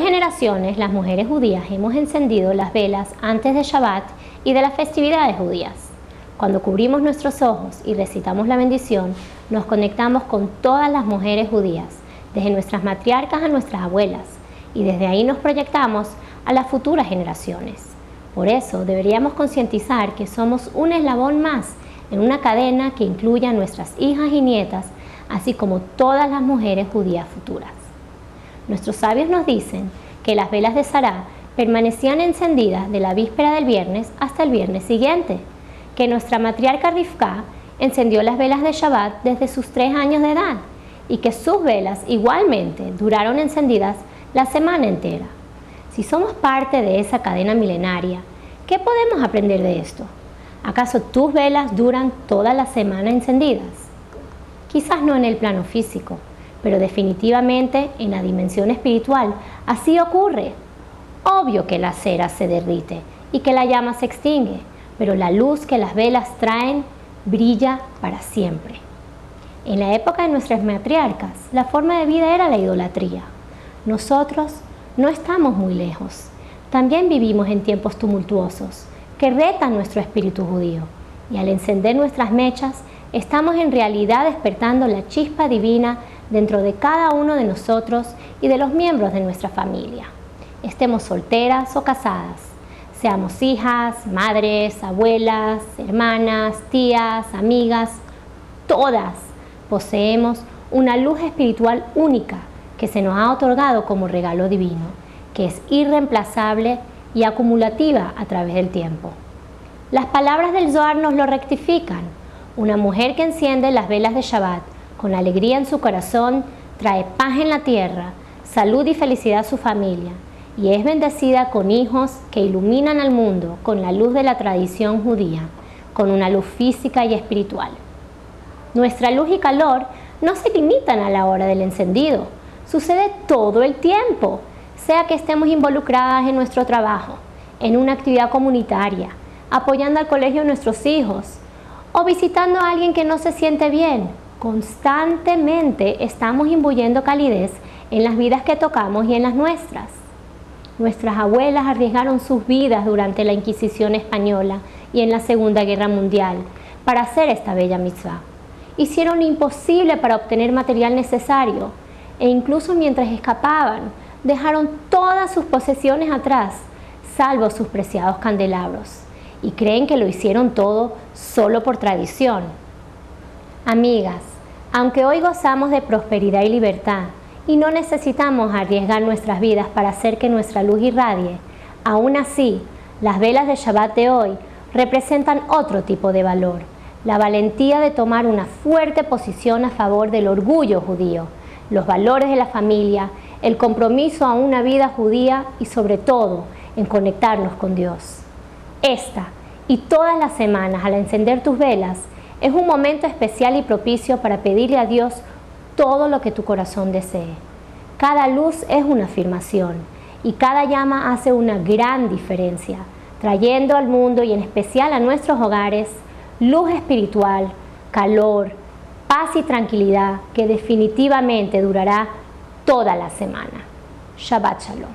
generaciones, las mujeres judías hemos encendido las velas antes de Shabbat y de las festividades judías. Cuando cubrimos nuestros ojos y recitamos la bendición, nos conectamos con todas las mujeres judías, desde nuestras matriarcas a nuestras abuelas, y desde ahí nos proyectamos a las futuras generaciones. Por eso deberíamos concientizar que somos un eslabón más en una cadena que incluye a nuestras hijas y nietas, así como todas las mujeres judías futuras. Nuestros sabios nos dicen que las velas de Sará permanecían encendidas de la víspera del viernes hasta el viernes siguiente, que nuestra matriarca Rivka encendió las velas de Shabbat desde sus 3 años de edad y que sus velas igualmente duraron encendidas la semana entera. Si somos parte de esa cadena milenaria, ¿qué podemos aprender de esto? ¿Acaso tus velas duran toda la semana encendidas? Quizás no en el plano físico, pero definitivamente en la dimensión espiritual así ocurre. Obvio que la cera se derrite y que la llama se extingue, pero la luz que las velas traen brilla para siempre. En la época de nuestras matriarcas, la forma de vida era la idolatría. Nosotros no estamos muy lejos. También vivimos en tiempos tumultuosos que retan nuestro espíritu judío, y al encender nuestras mechas, estamos en realidad despertando la chispa divina dentro de cada uno de nosotros y de los miembros de nuestra familia. Estemos solteras o casadas, seamos hijas, madres, abuelas, hermanas, tías, amigas, todas poseemos una luz espiritual única que se nos ha otorgado como regalo divino, que es irreemplazable y acumulativa a través del tiempo. Las palabras del Zohar nos lo rectifican. Una mujer que enciende las velas de Shabbat con alegría en su corazón trae paz en la tierra, salud y felicidad a su familia, y es bendecida con hijos que iluminan al mundo con la luz de la tradición judía, con una luz física y espiritual. Nuestra luz y calor no se limitan a la hora del encendido, sucede todo el tiempo, sea que estemos involucradas en nuestro trabajo, en una actividad comunitaria, apoyando al colegio de nuestros hijos o visitando a alguien que no se siente bien. Constantemente estamos imbuyendo calidez en las vidas que tocamos y en las nuestras. Nuestras abuelas arriesgaron sus vidas durante la Inquisición española y en la Segunda Guerra Mundial para hacer esta bella mitzvah. Hicieron lo imposible para obtener material necesario e incluso mientras escapaban, dejaron todas sus posesiones atrás, salvo sus preciados candelabros, y creen que lo hicieron todo solo por tradición. Amigas, aunque hoy gozamos de prosperidad y libertad, y no necesitamos arriesgar nuestras vidas para hacer que nuestra luz irradie, aún así, las velas de Shabbat de hoy representan otro tipo de valor, la valentía de tomar una fuerte posición a favor del orgullo judío, los valores de la familia, el compromiso a una vida judía y sobre todo en conectarnos con Dios. Esta y todas las semanas al encender tus velas es un momento especial y propicio para pedirle a Dios todo lo que tu corazón desee. Cada luz es una afirmación y cada llama hace una gran diferencia, trayendo al mundo y en especial a nuestros hogares luz espiritual, calor, paz y tranquilidad que definitivamente durará toda la semana. Shabbat Shalom.